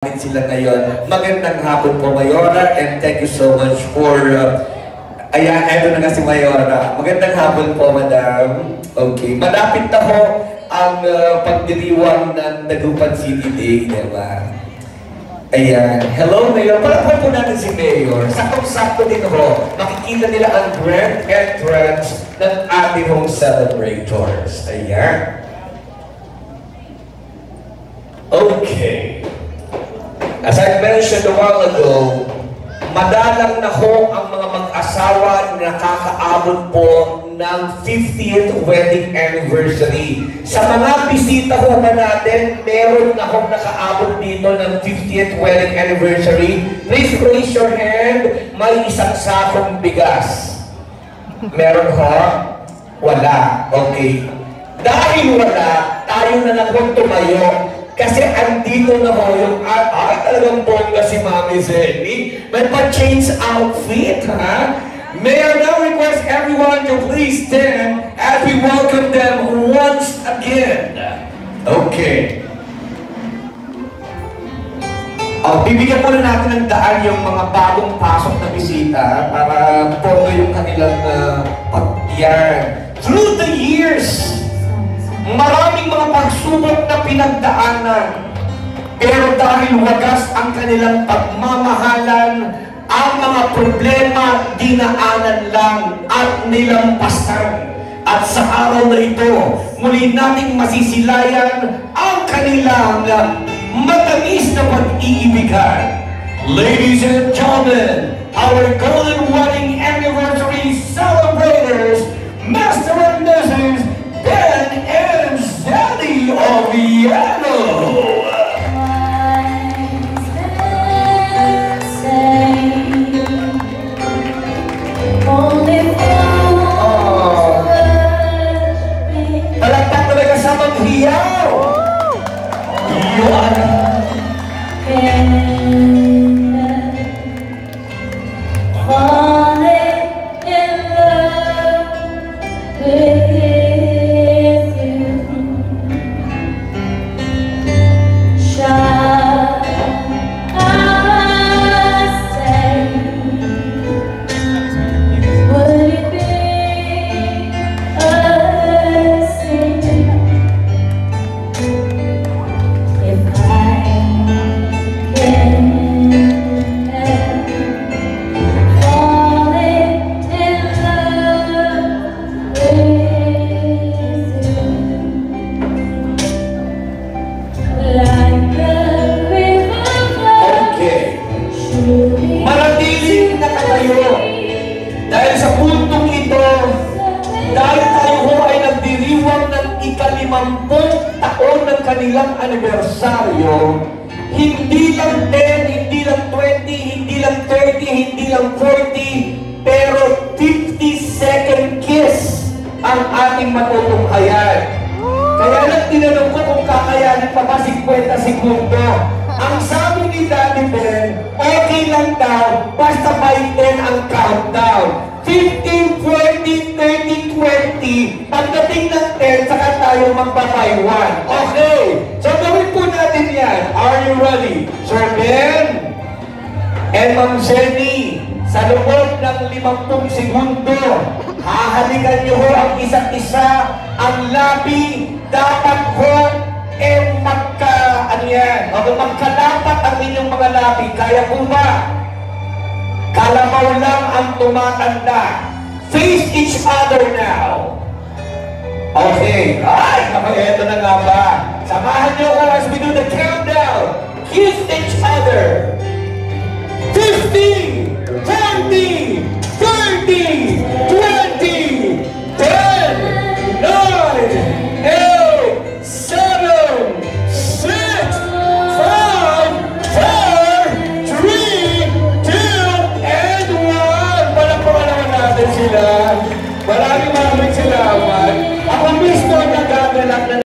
Sila ngayon. Magandang hapon po, Mayora, and thank you so much for ayan, eto na nga si Mayora. Magandang hapon po, Madam. Okay, malapit na po ang pagdiriwang ng Dagupan City Day, diba? Ayan. Hello, Mayor. Palapon po natin si Mayor. Saktong-sakto din po. Makikita nila ang grand entrance ng ating home celebrators. Ayan. Okay. As I mentioned a while ago, madalang na ho ang mga mag-asawa na nakakaabot po ng 50th wedding anniversary. Sa mga bisita ho ba natin, meron na ho nakaabot dito ng 50th wedding anniversary. Please raise your hand. May isang sakong bigas. Meron ho? Wala. Okay. Dahil wala, tayo na lang ho tumayo. Kasi andito na ho yung talagang bongga si Mami Zenny. May pa-change outfit, ha? May I now request everyone to please stand as we welcome them once again. Okay. Bibigyan muna natin ng daan yung mga bagong pasok na bisita para bongga yung kanilang pag-yan. Through the years, maraming mga pagsubok na pinagdaanan, pero dahil wagas ang kanilang pagmamahalan, ang mga problema dinaanan lang at nilampasan. At sa araw na ito, muli nating masisilayan ang kanilang matamis na pag-iibigan. Ladies and gentlemen, our golden wedding anniversary celebrators, Mr. and Mrs. Ben and Zenny Oviedo. Palagpak talaga sa maghiyaw. Yun. Dahil sa puntong ito, dahil tayo ho ay nagdiriwang ng ika-50 taon ng kanilang anibersaryo, hindi lang 10, hindi lang 20, hindi lang 30, hindi lang 40, pero 50-second kiss ang ating matutunghayan. Kaya lang tinanong ko kung kakayanin pa ba 50 segundo. Ang sabi ni Daddy Ben, okay lang daw, basta by 10 ang countdown. 15, 20, 30, 20, pagdating ng 10, saka tayo magpa-by 1. Okay, so gawin po natin yan. Are you ready? Sir Ben and Ma'am Zenny, sa loob ng 50 segundo, hahalikan niyo ho ang isa't isa. Ang labi dapat ho magkalapat ang inyong mga labi. Kaya po ba? Kalabaw lang ang tumatanda. Face each other now. Okay. Ay, eto na nga ba? Samahan niyo ko as we do the countdown. Kiss each other. 50, 20,